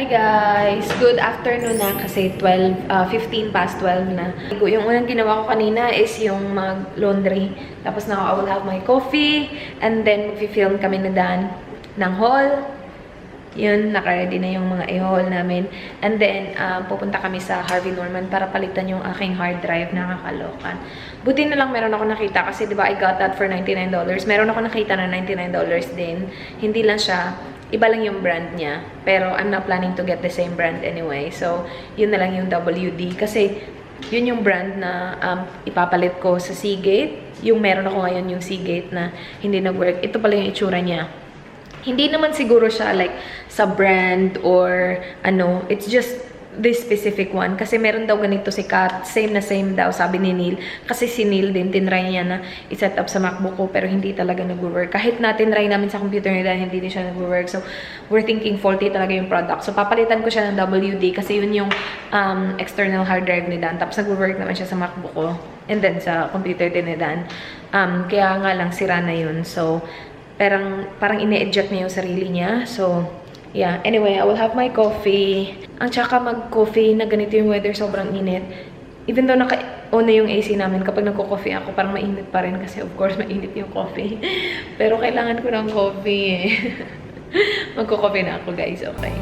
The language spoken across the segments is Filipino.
Hi guys! Good afternoon na kasi 15 past 12 na. Yung unang ginawa ko kanina is yung mag-laundry. Tapos now I will have my coffee and then mag-film kami na Dan ng haul. Yun, naka-ready na yung mga i-haul namin. And then, pupunta kami sa Harvey Norman para palitan yung aking hard drive. Nakakalokan. Buti na lang meron ako nakita kasi diba I got that for $99. Meron ako nakita na $99 din. Hindi lang siya, iba lang yung brand niya. Pero I'm not planning to get the same brand anyway. So, yun na lang yung WD. Kasi, yun yung brand na ipapalit ko sa Seagate. Yung meron ako ngayon yung Seagate na hindi nag-work. Ito pala yung itsura niya. Hindi naman siguro siya like sa brand or ano, it's just this specific one. Kasi meron daw ganito si Kat, same na same daw, sabi ni Neil. Kasi si Neil din, tinry niya na i-set up sa MacBook ko, pero hindi talaga nag-work. Kahit na tinry namin sa computer nila, hindi din siya nag-work. So, we're thinking faulty talaga yung product. So, papalitan ko siya ng WD kasi yun yung external hard drive ni Dan. Tapos, nag-work naman siya sa MacBook ko. And then, sa computer din ni Dan. Kaya nga lang, sira na yun. So, parang ine-eject niya yung sarili niya. So, yeah. Anyway, I will have my coffee. Ang tsaka mag-coffee na ganito yung weather, sobrang init. Even though naka-on na yung AC namin, kapag nagko-coffee ako, parang mainit pa rin kasi of course, mainit yung coffee. Pero kailangan ko ng coffee eh. Magko-coffee na ako, guys. Okay.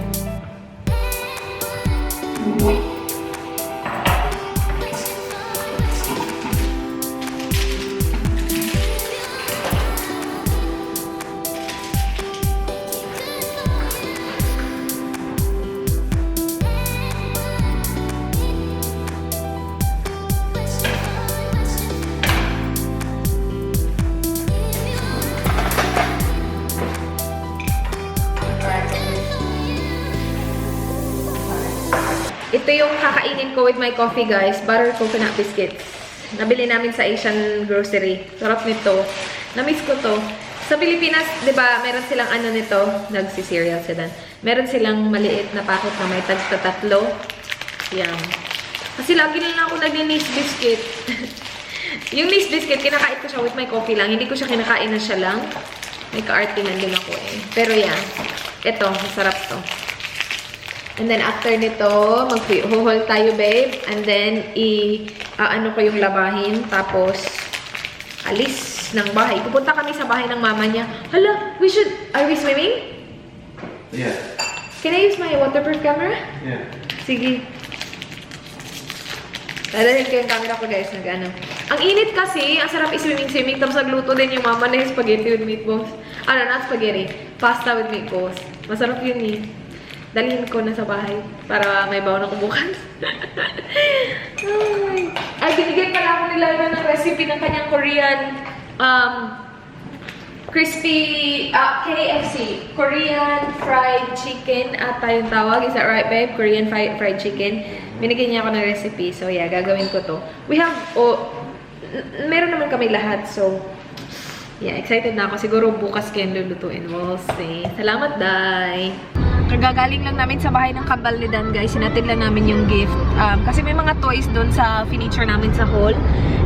Ito yung kakainin ko with my coffee, guys. Butter coconut biscuits. Nabili namin sa Asian grocery. Sarap nito. Namiss ko to. Sa Pilipinas, di ba, meron silang ano nito. Nagsi-cereal sila. Meron silang maliit na packet na may tagtatatlo. Yan. Kasi lagi lang ako nag-nice biscuit. Yung nice biscuit, kinakain ko siya with my coffee lang. Hindi ko siya kinakain na siya lang. May ka-artingan din ako eh. Pero yan. Ito, masarap to. And then, after nito, mag-haul tayo, babe. And then, ano ko yung labahin. Tapos, alis ng bahay. Pupunta kami sa bahay ng mama niya. Hala, are we swimming? Yeah. Can I use my waterproof camera? Yeah. Sige. Dadalhin ko yung camera ko, guys. Nag-ano. Ang init kasi, ang sarap i-swimming. Tapos, nagluto din yung mama na yung spaghetti with meatballs. Ano, not spaghetti. Pasta with meatballs. Masarap yun eh. Dalhin ko na sa bahay para may baon ako bukas. Ay, binigyan pala ako nila ng recipe ng kanyang Korean crispy KFC. Korean fried chicken ata yung tawag. Is that right, babe? Korean fried chicken. Binigyan niya ako ng recipe. So, yeah, gagawin ko to. We have, meron naman kami lahat. So, yeah, excited na ako. Siguro bukas kayo lulutuin. We'll see. Salamat, Day! Kagagaling lang namin sa bahay ng kambal ni Dan, guys. Sinatid lang namin yung gift. Kasi may mga toys doon sa furniture namin sa hall.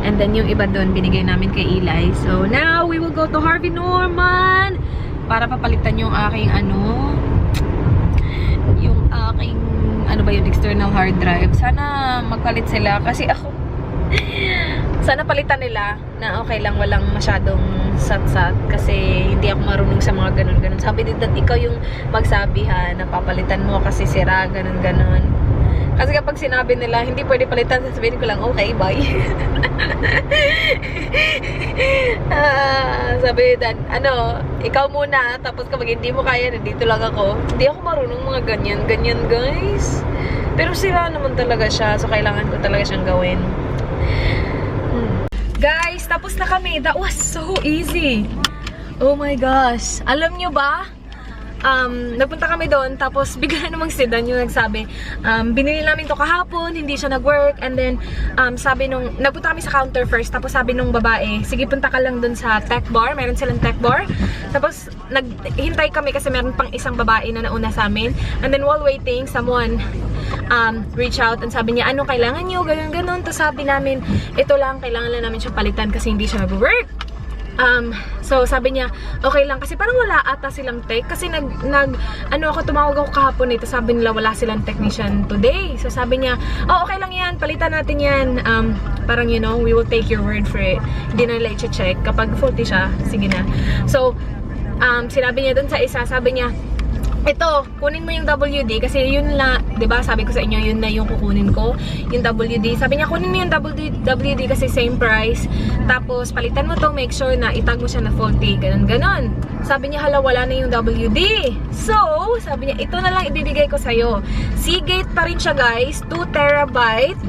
And then yung iba doon, binigay namin kay Eli. So now, we will go to Harvey Norman para papalitan yung aking external hard drive. Sana magpalit sila. Kasi ako, sana palitan nila na okay lang, walang masyadong sat-sat kasi hindi ako marunong sa mga ganun-ganun. Sabi din that ikaw yung magsabi ha, na papalitan mo kasi sira, ganun-ganun. Kasi kapag sinabi nila, hindi pwede palitan, sasabihin ko lang, okay, bye. Sabi din, ikaw muna, tapos kapag hindi mo kaya, nandito lang ako. Hindi ako marunong mga ganyan, guys. Pero sira naman talaga siya, so kailangan ko talaga siyang gawin. Guys, tapos na kami. That was so easy. Oh my gosh. Alam nyo ba? Nagpunta kami doon, tapos bigla namang si Dan yung nagsabi, binili namin to kahapon, hindi siya nag-work, and then, sabi nung, nagpunta kami sa counter first, tapos sabi nung babae, sige punta ka lang doon sa tech bar, meron silang tech bar, tapos, naghintay kami kasi meron pang isang babae na nauna sa amin, and then while waiting, someone, reach out, and sabi niya, ano kailangan nyo, ganun-ganun, tapos sabi namin, ito lang, kailangan lang namin siya palitan kasi hindi siya nag-work. So sabi niya, okay lang kasi parang wala ata silang tech kasi tumawag ako kahapon ito, sabi nila wala silang technician today. So sabi niya, oh okay lang yan, palitan natin yan. Parang you know, we will take your word for it. Hindi na nila i-check. Kapag faulty siya, sige na. So, sinabi niya dun sa isa, sabi niya, ito, kunin mo yung WD kasi yun la, 'di ba? Sabi ko sa inyo, yun na yung kukunin ko, yung WD. Sabi niya, kunin mo yung WD kasi same price. Tapos palitan mo to, make sure na itag mo siya na faulty, ganun. Sabi niya, hala, wala na yung WD. So, sabi niya, ito na lang ibibigay ko sa iyo. Seagate pa rin siya, guys, 2 terabyte.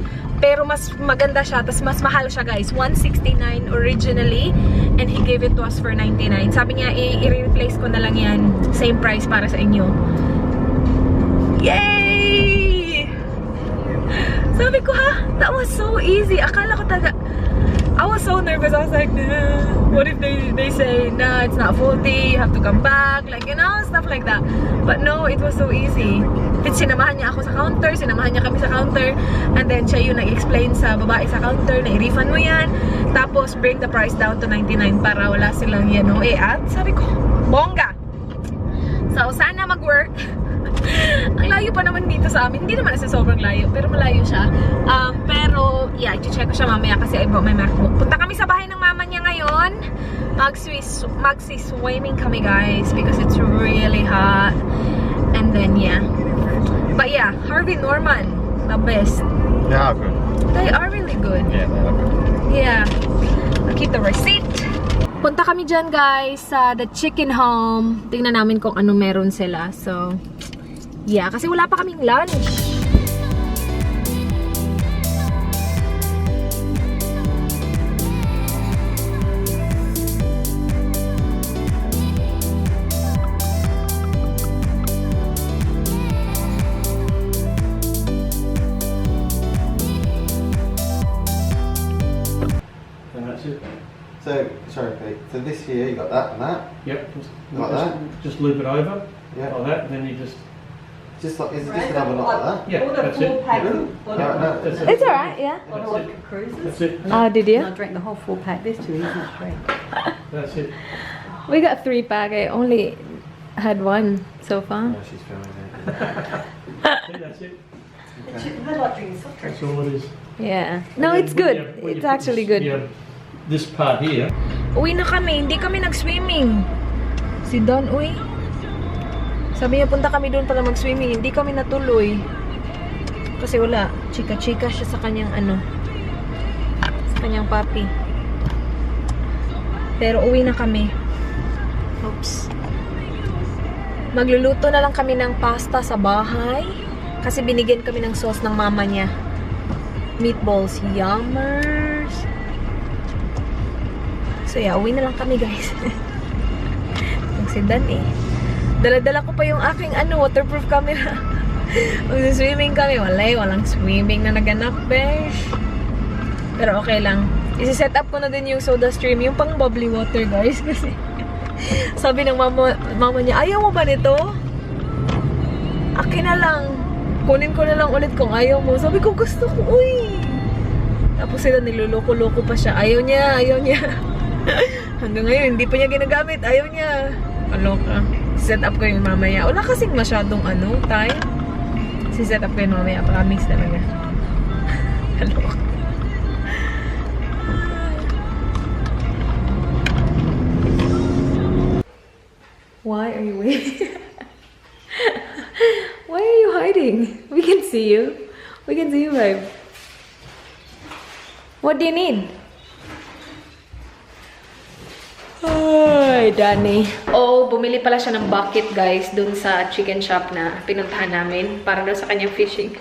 Pero mas maganda siya, tas mas mahal siya, guys. 169 originally, and he gave it to us for 99. Sabi niya, i-replace ko na lang yan. Same price para sa inyo. Yay! Sabi ko, ha? That was so easy. Akala ko talaga, I was so nervous. I was like, nah, what if they say, nah, it's not faulty, you have to come back, like, you know, stuff like that. But no, it was so easy. Sinamahan niya ako sa counter, sinamahan niya kami sa counter, and then siya yung nag-explain sa babae sa counter na i-refund mo yan, tapos bring the price down to 99 para wala silang yan, no, at sabi ko, bongga! So, sana mag-work. Ang layo pa naman dito sa amin. Hindi naman kasi sobrang layo, pero malayo siya. Pero, yeah, i-check ko siya mamaya kasi I brought my MacBook. Punta kami sa bahay ng mama niya ngayon. Magsi-swimming kami, guys, because it's really hot. And then, yeah. But yeah, Harvey Norman, the best. They are good. They are really good. Yeah, they are good. Yeah. I'll keep the receipt. Punta kami dyan, guys, sa The Chicken Home. Tingnan namin kung ano meron sila. So, yeah, kasi wala pa kaming lunch. So, sorry Pete, so this here, you got that and that? Yep, just loop it over, Yeah. like that, and then you just, Just like, is it just another knot like that? yeah, that's it. Really? No, no. That's it. It's alright, yeah. That's it. That's it. Oh, did you? I drank the whole 4 pack. There's 2, he's not straight. That's it. We got 3 pack. I only had 1 so far. No, she's filming it. See, that's it. I like drinking soft drinks. That's all it is. Yeah. And No, then it's when good. you- when you It's put actually this- good. yeah, this part here. Uwi na kami. Hindi kami nag-swimming. Si Don, uy. Sabi niya, punta kami doon para mag-swimming. Hindi kami natuloy. Kasi wala. Chika-chika siya sa kanyang ano. Sa kanyang papi. Pero uwi na kami. Oops. Magluluto na lang kami ng pasta sa bahay. Kasi binigyan kami ng sauce ng mama niya. Meatballs. Yummers. So yeah, uwi na lang kami, guys. Magsidan eh. Dala-dala ko pa yung aking waterproof camera. Mag-swimming kami. Walang swimming na naganap, besh. Pero okay lang. Isi-set up ko na din yung soda stream. Yung pang bubbly water, guys. Kasi sabi ng mama niya, ayaw mo ba nito? Akin na lang. Kunin ko na lang ulit kung ayaw mo. Sabi ko, gusto ko, uy. Tapos sila niluloko-loko pa siya. Ayaw niya. Hanggang ngayon, hindi pa niya ginagamit. Ayaw niya. Kaloka. Set up ko yung mamaya. Wala kasing masyadong time. Si-set up ko yung mamaya. Promise talaga. Kaloka. Why are you waiting? Why are you hiding? We can see you. We can see you, babe. What do you need? Ay, Danny. Oh, bumili pala siya ng bucket, guys, dun sa chicken shop na pinuntahan namin para daw sa kanyang fishing.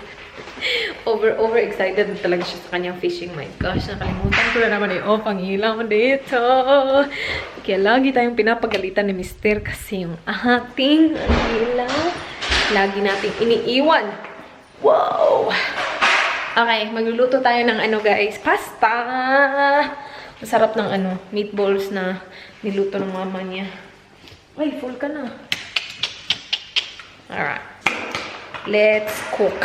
Over excited na talaga siya sa kanyang fishing. My gosh, nakalimutan ko na naman yung ang ilaw dito. Kaya lagi tayong pinapagalitan ni Mister kasi yung ating ilaw lagi nating iniiwan. Wow! Okay, magluluto tayo ng guys, pasta. Masarap ng meatballs na niluto ng mama niya. Ay, full ka na. Alright. Let's cook.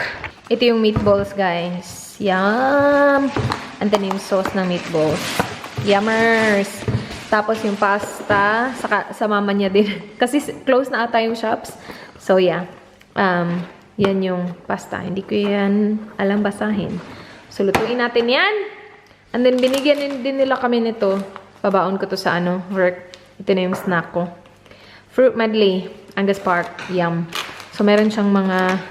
Ito yung meatballs, guys. Yum! And then yung sauce ng meatballs. Yummers! Tapos yung pasta, sa mama niya din. Kasi close na ata yung shops. So yeah, yan yung pasta. Hindi ko yan alam basahin. So lutuin natin yan. And then binigyan din nila kami nito. Babaon ko to sa work. Ito na yung snack ko. Fruit medley, Angus Park, yum. So meron siyang mga,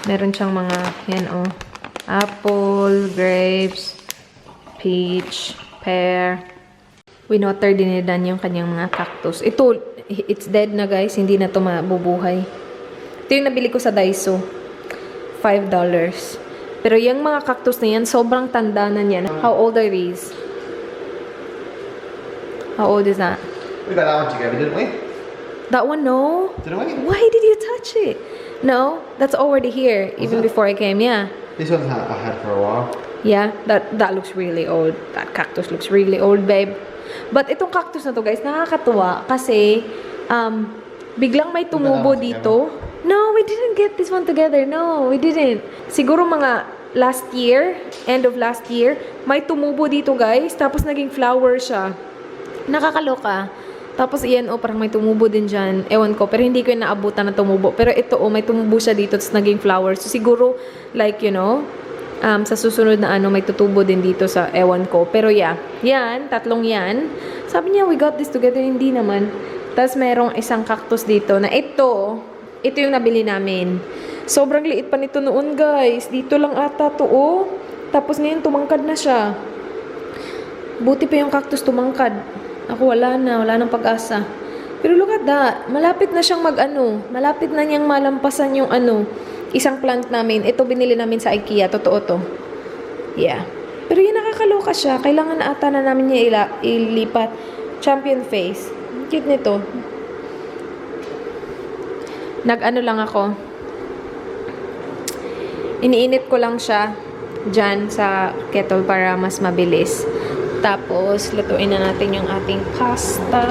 meron siyang mga, yan apple, grapes, peach, pear. Winoter din nila yung kanyang mga cactus. Ito, it's dead na guys. Hindi na ito mabubuhay. Ito yung nabili ko sa Daiso. $5. Pero yung mga cactus na yan, sobrang tanda na yan. How old are these? How old is that? We got that one together, didn't we? That one, no. Didn't we? Why did you touch it? No, that's already here. Even before I came, yeah. This one's I had for a while. Yeah, that looks really old. That cactus looks really old, babe. But itong cactus na to, guys, nakakatuwa kasi biglang may tumubo dito. No, we didn't get this one together. No, we didn't. Siguro mga last year, end of last year, may tumubo dito, guys. Tapos naging flower siya. Nakakaloka. Tapos iyan, parang may tumubo din dyan. Ewan ko, pero hindi ko yung naabutan na tumubo. Pero ito, may tumubo siya dito, tapos naging flower. So siguro, like, you know, sa susunod na may tutubo din dito sa ewan ko. Pero yeah, yan, tatlong yan. Sabi niya, we got this together. Hindi naman. Tapos merong isang cactus dito na ito yung nabili namin. Sobrang liit pa nito noon, guys. Dito lang ata to, Tapos ngayon, tumangkad na siya. Buti pa yung cactus tumangkad. Ako wala nang pag-asa. Pero look at that. Malapit na siyang malapit na niyang malampasan yung isang plant namin. Ito binili namin sa IKEA. Totoo to. Yeah. Pero yun, nakakaloka siya. Kailangan na ata na namin niya ilipat. Champion face. Cute nito. Lang ako. Iniinit ko lang siya dyan sa kettle para mas mabilis. Tapos, lutuin na natin yung ating pasta.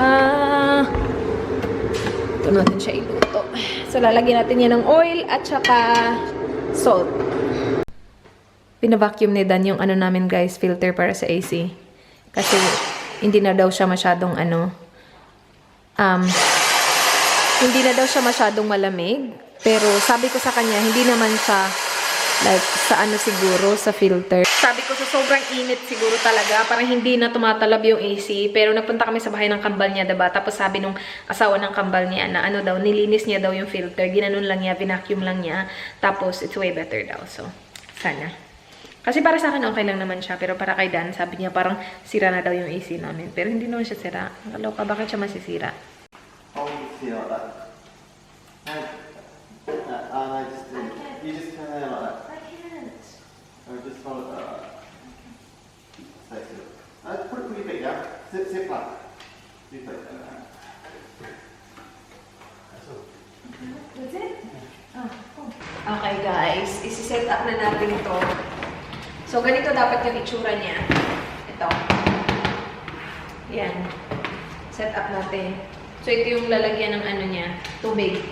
Ito natin siya iluto. So, lalagyan natin yan ng oil at saka salt. Pinavacuum ni Dan yung namin, guys, filter para sa AC. Kasi, hindi na daw siya masyadong hindi na daw siya masyadong malamig. Pero, sabi ko sa kanya, hindi naman siya like, sa siguro, sa filter. Sabi ko, sa sobrang init siguro talaga, parang hindi na tumatalab yung AC. Pero nagpunta kami sa bahay ng kambal niya, diba? Tapos sabi nung asawa ng kambal niya na daw, nilinis niya daw yung filter. Ginanon lang niya, vacuum lang niya. Tapos, it's way better daw. So, sana. Kasi para sa akin, okay lang naman siya. Pero para kay Dan, sabi niya, parang sira na daw yung AC namin. Pero hindi naman siya sira. Nakaloka, bakit siya masisira? Oh, you like that. No, you just turn it like that. I can't. Or just hold it like that. Stay still. Put your feet down. Sit flat. You put it down. That's all. That's it? Oh, cool. Okay, guys. Isi-set up na natin ito. So, ganito dapat yung itsura niya. Ito. Yan. Set up natin. So, ito yung lalagyan ng niya. Tubig.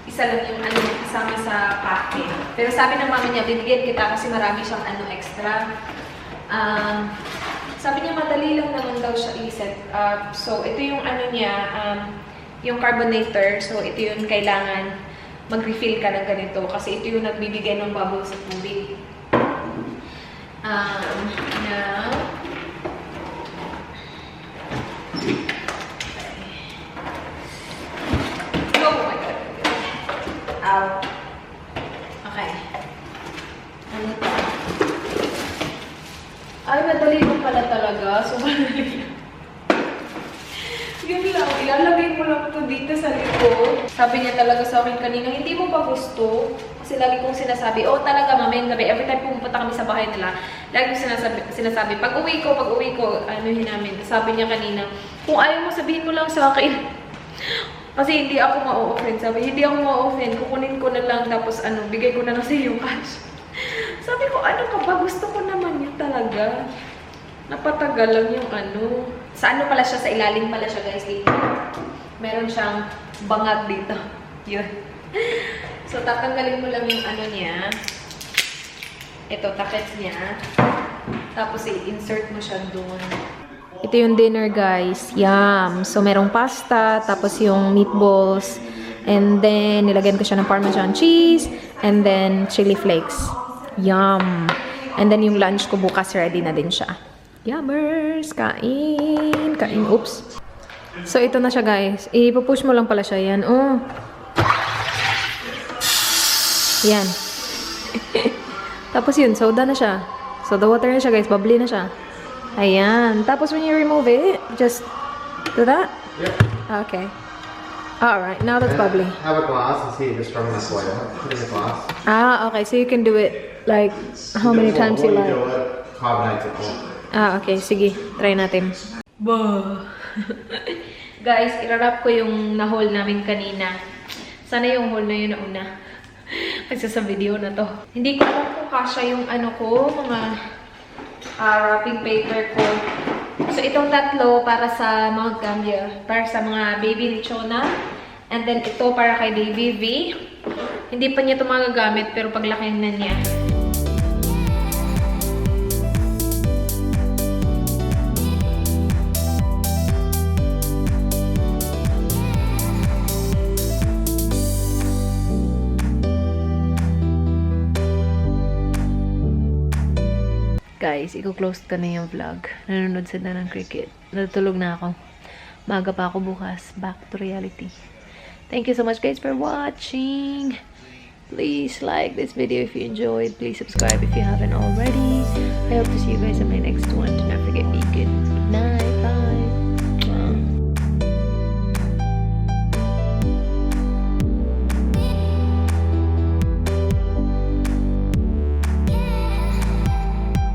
Isa lang yung kasama sa packing. Pero sabi ng mama niya, bibigyan kita kasi marami siyang extra. Sabi niya, madali lang naman daw siya i-set up. So, ito yung niya, yung carbonator. So, ito yung kailangan mag-refill ka ng ganito. Kasi ito yung nagbibigay ng bubble sa tubig. Now, okay. Ano ito? Ay, madali mo pala talaga. So, madali. Yun lang. Ilalagay mo lang ito dito sa likod. Sabi niya talaga sa akin kanina, hindi mo ba gusto? Kasi lagi kong sinasabi, talaga mamayang gabi. Every time pumunta kami sa bahay nila, lagi kong sinasabi, pag uwi ko, anuhin namin. Sabi niya kanina, kung ayaw mo, sabihin mo lang sa akin. Kasi hindi ako ma-offend. Sabi, hindi ako ma-offend. Kukunin ko na lang, tapos bigay ko na lang sa iyo cash. Sabi ko, ano ka ba? Gusto ko naman yun talaga. Napatagal lang yung Sa pala siya, sa ilalim pala siya, guys, dito. Meron siyang bangag dito. Yun. So, tatanggalin mo lang yung niya. Ito, takets niya. Tapos i-insert mo siya doon. Ito yung dinner, guys. Yum! So, merong pasta, tapos yung meatballs, and then nilagyan ko siya ng Parmesan cheese, and then chili flakes. Yum! And then yung lunch ko bukas, ready na din siya. Yummers! Kain! Kain! Oops! So, ito na siya, guys. Ipupush mo lang pala siya. Yan. Oh! Yan. Tapos yun, soda na siya. Soda water na siya, guys. Bubbly na siya. Ayan. Tapos when you remove it, just do that? Yep. Okay. Alright, now that's bubbly. Have a glass and see if it's strong enough for you. Put in a glass. Ah, okay. So you can do it like how many times you like. Carbonates it more. Ah, okay. Sige. Try natin. Bah. Guys, irarap ko yung na-haul namin kanina. Sana yung haul na yun na una. Kasi sa video na to. Hindi ko alam kung kasya yung ano ko, mga wrapping paper ko. So, itong tatlo para sa mga cambia, para sa mga baby ni Chona. And then, ito para kay baby V. Hindi pa niya ito magagamit, pero paglakihan na niya. Guys, i-close ko na yung vlog. Nanonood sila ng cricket. Natutulog na ako. Maaga pa ako bukas. Back to reality. Thank you so much, guys, for watching. Please like this video if you enjoyed. Please subscribe if you haven't already. I hope to see you guys in my next one. Do not forget, be good. Night. Bye.